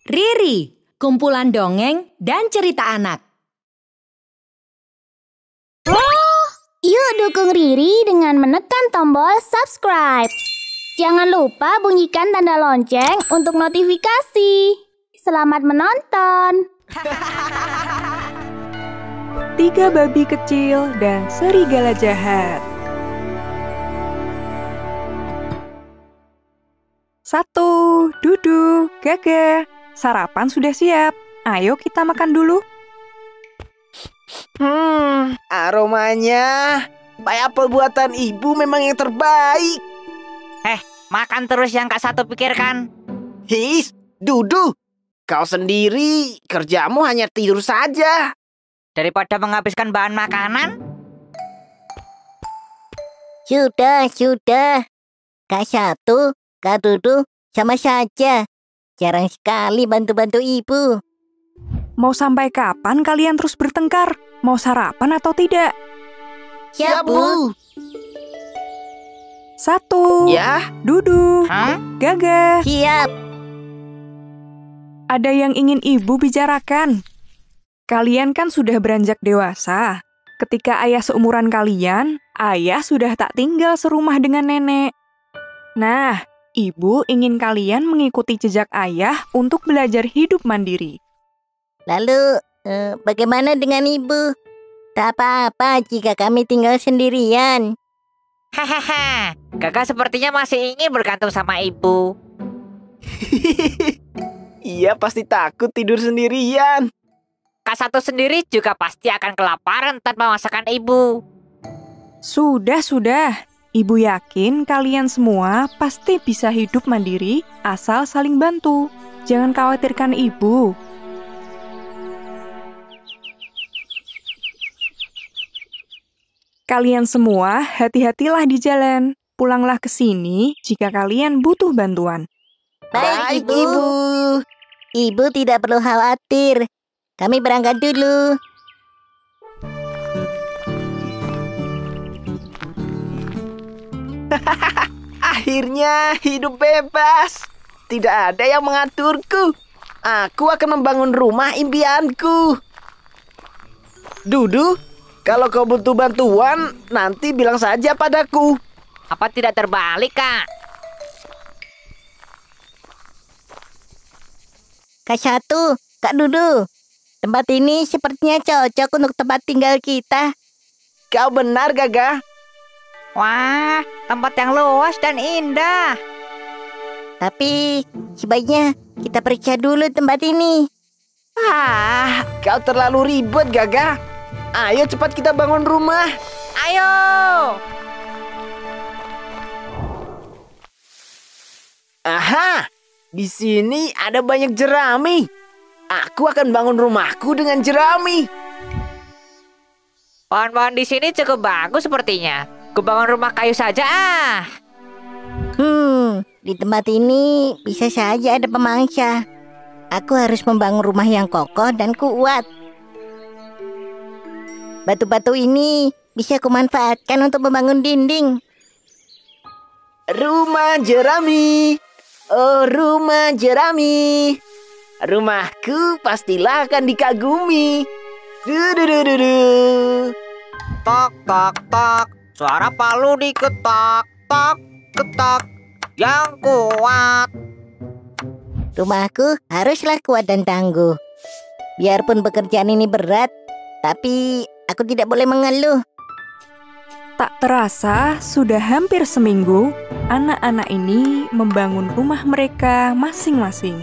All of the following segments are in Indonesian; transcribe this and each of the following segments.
Riri, kumpulan dongeng dan cerita anak. Yuk dukung Riri dengan menekan tombol subscribe. Jangan lupa bunyikan tanda lonceng untuk notifikasi. Selamat menonton. 3 babi kecil dan serigala jahat. 1. Dudu, Gaga. Sarapan sudah siap. Ayo kita makan dulu. Aromanya pineapple buatan ibu memang yang terbaik. Makan terus yang Kak Satu pikirkan. His, Dudu, kau sendiri kerjamu hanya tidur saja. Daripada menghabiskan bahan makanan, Sudah. Kak Satu, Kak Dudu, sama saja. Jarang sekali bantu-bantu ibu. Mau sampai kapan kalian terus bertengkar? Mau sarapan atau tidak? Siap, Bu. 1. Ya, Dudu, Gaga. Siap. Ada yang ingin ibu bicarakan. Kalian kan sudah beranjak dewasa. Ketika ayah seumuran kalian, ayah sudah tak tinggal serumah dengan nenek. Nah, ibu ingin kalian mengikuti jejak ayah untuk belajar hidup mandiri. Lalu, bagaimana dengan ibu? Tak apa-apa jika kami tinggal sendirian. hahaha. Kakak sepertinya masih ingin bergantung sama ibu. ia pasti takut tidur sendirian. Kak Satu sendiri juga pasti akan kelaparan tanpa masakan ibu. Sudah. Ibu yakin kalian semua pasti bisa hidup mandiri asal saling bantu. Jangan khawatirkan ibu. Kalian semua hati-hatilah di jalan. Pulanglah ke sini jika kalian butuh bantuan. Baik, Ibu. Ibu tidak perlu khawatir. Kami berangkat dulu. Akhirnya hidup bebas. Tidak ada yang mengaturku. Aku akan membangun rumah impianku. Dudu, kalau kau butuh bantuan, nanti bilang saja padaku. Apa tidak terbalik, Kak? Kak Satu, Kak Dudu. Tempat ini sepertinya cocok untuk tempat tinggal kita. Kau benar, Gaga. Wah, tempat yang luas dan indah. Tapi sebaiknya kita periksa dulu tempat ini. Kau terlalu ribet, Gaga. Ayo cepat kita bangun rumah. Ayo! Aha, di sini ada banyak jerami. Aku akan bangun rumahku dengan jerami. Pohon-pohon di sini cukup bagus sepertinya. Kubangun rumah kayu saja Di tempat ini bisa saja ada pemangsa. Aku harus membangun rumah yang kokoh dan kuat. Batu-batu ini bisa kumanfaatkan untuk membangun dinding. Rumah jerami. Oh, rumah jerami. Rumahku pastilah akan dikagumi. Dududududu. Tok, tok, tok. Suara palu diketok. Tok, ketok. Yang kuat. Rumahku haruslah kuat dan tangguh. Biarpun pekerjaan ini berat, tapi aku tidak boleh mengeluh. Tak terasa, sudah hampir seminggu, anak-anak ini membangun rumah mereka masing-masing.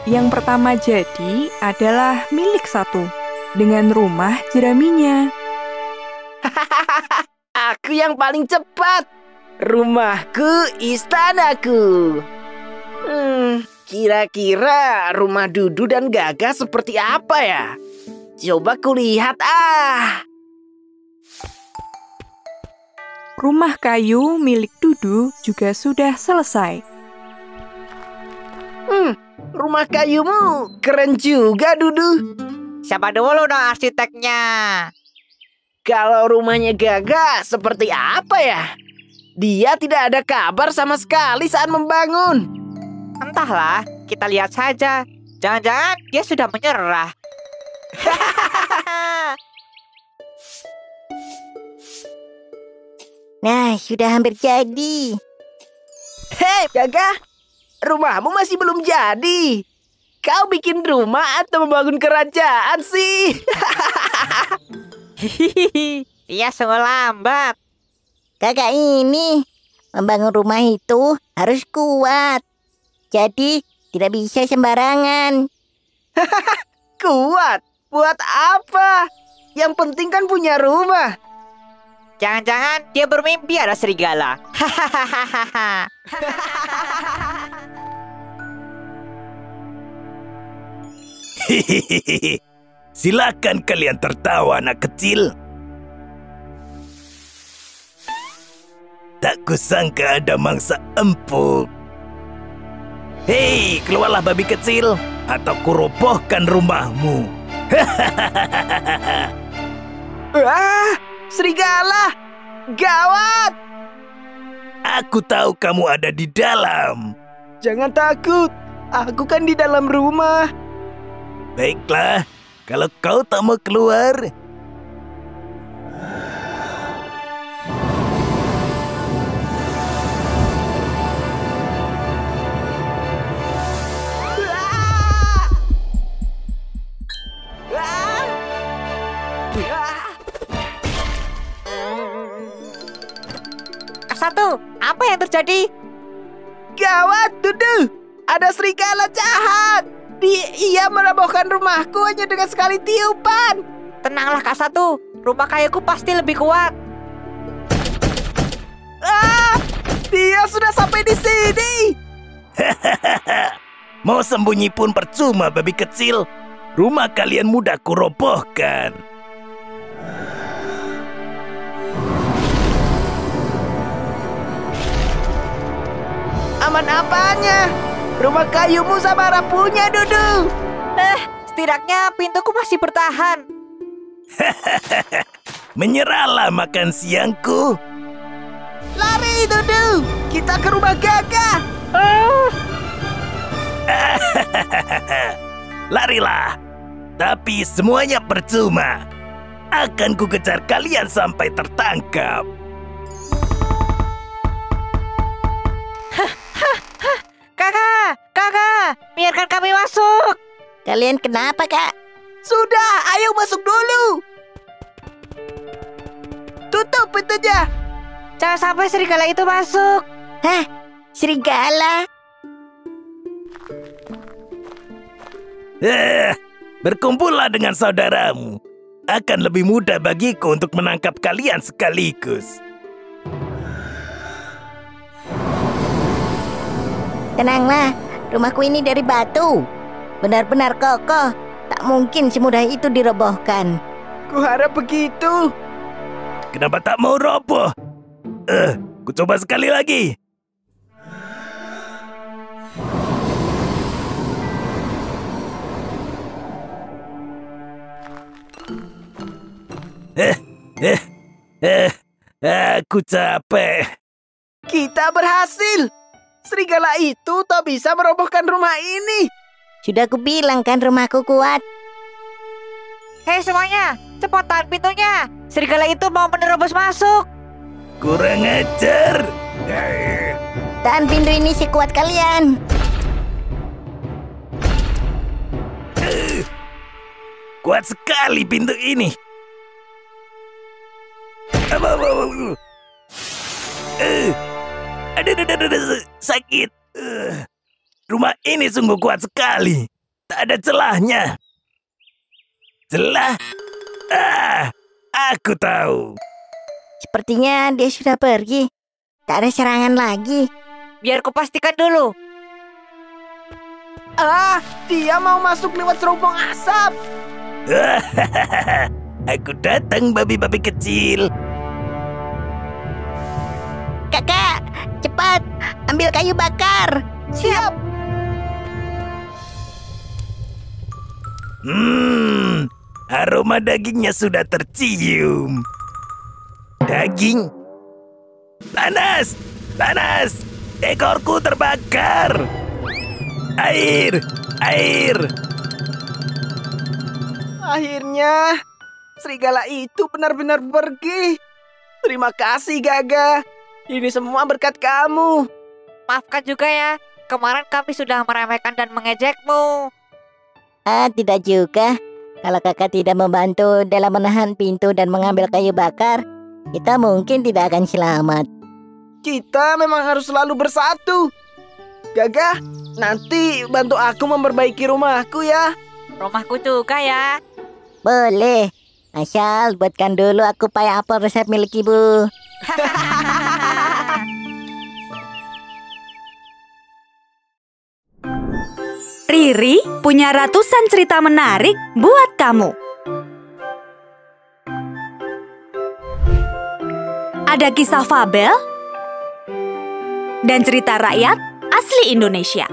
Yang pertama jadi adalah milik Satu, dengan rumah jeraminya. Aku yang paling cepat. Rumahku, istanaku. Kira-kira rumah Dudu dan Gaga seperti apa ya? Coba kulihat Rumah kayu milik Dudu juga sudah selesai. Rumah kayumu keren juga, Dudu. Siapa dulu dong arsiteknya? Kalau rumahnya Gaga seperti apa ya? Dia tidak ada kabar sama sekali saat membangun. Entahlah, kita lihat saja. Jangan-jangan dia sudah menyerah. Nah, sudah hampir jadi. Hei, Gagah, rumahmu masih belum jadi. Kau bikin rumah atau membangun kerajaan sih? Hihihi, dia sungguh lambat. Kakak ini, membangun rumah itu harus kuat. Jadi, tidak bisa sembarangan. Kuat? Buat apa? Yang penting kan punya rumah. Jangan-jangan dia bermimpi ada serigala. Hahaha. Hehehe. Silakan kalian tertawa, anak kecil. Tak kusangka ada mangsa empuk. Hei, keluarlah babi kecil, atau kurobohkan rumahmu. Wah, serigala! Gawat! Aku tahu kamu ada di dalam. Jangan takut, aku kan di dalam rumah. Baiklah, kalau kau tak mau keluar, Satu, apa yang terjadi? Gawat, Dudu! Ada serigala jahat! Ia merobohkan rumahku hanya dengan sekali tiupan! Tenanglah Kak Satu, rumah kayuku pasti lebih kuat. Ah! Dia sudah sampai di sini! mau sembunyi pun percuma, babi kecil. Rumah kalian mudah kurobohkan. Aman apanya? Rumah kayumu sama rapuhnya, Dudu. Setidaknya pintuku masih bertahan. Menyerahlah makan siangku. Lari, Dudu. Kita ke rumah Gagah. Larilah. Tapi semuanya percuma. Akan ku kejar kalian sampai tertangkap. Kakak, biarkan kami masuk. Kalian kenapa, Kak? Sudah, ayo masuk dulu. Tutup pintunya. Jangan sampai serigala itu masuk. Hah? Serigala? Berkumpullah dengan saudaramu. Akan lebih mudah bagiku untuk menangkap kalian sekaligus. Tenanglah, rumahku ini dari batu. Benar-benar kokoh. Tak mungkin semudah itu dirobohkan. Kuharap begitu. Kenapa tak mau roboh? Ku coba sekali lagi. Aku capek. Kita berhasil. Serigala itu tak bisa merobohkan rumah ini. Sudah kubilang kan rumahku kuat. Hei semuanya, cepat tahan pintunya. Serigala itu mau menerobos masuk. Kurang ajar. Tahan pintu ini sekuat kalian. Kuat sekali pintu ini. Aduh, sakit. Rumah ini sungguh kuat sekali. Tak ada celahnya. Celah? Aku tahu. Sepertinya dia sudah pergi. Tak ada serangan lagi. Biar ku pastikan dulu. Dia mau masuk lewat serobong asap. Aku datang, babi-babi kecil. Kakak, cepat ambil kayu bakar. Siap. Aroma dagingnya sudah tercium. Daging? Panas! Panas! Ekorku terbakar! Air! air. Akhirnya, serigala itu benar-benar pergi. Terima kasih, Gaga. Ini semua berkat kamu. Maafkan juga ya, kemarin kami sudah meremehkan dan mengejekmu. Tidak juga. Kalau kakak tidak membantu dalam menahan pintu dan mengambil kayu bakar, kita mungkin tidak akan selamat. Kita memang harus selalu bersatu. Gaga, nanti bantu aku memperbaiki rumahku ya. Rumahku juga ya. Boleh. Asal buatkan dulu aku pie apel resep milik ibu. Riri punya ratusan cerita menarik buat kamu. Ada kisah fabel dan cerita rakyat asli Indonesia.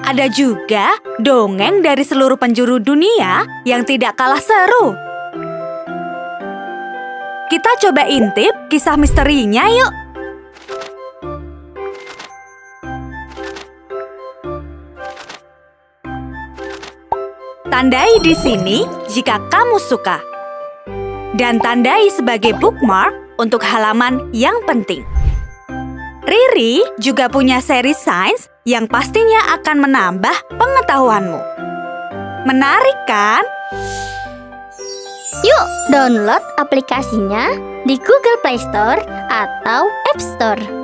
Ada juga dongeng dari seluruh penjuru dunia yang tidak kalah seru. Kita coba intip kisah misterinya yuk. Tandai di sini jika kamu suka. Dan tandai sebagai bookmark untuk halaman yang penting. Riri juga punya seri sains yang pastinya akan menambah pengetahuanmu. Menarik kan? Yuk download aplikasinya di Google Play Store atau App Store.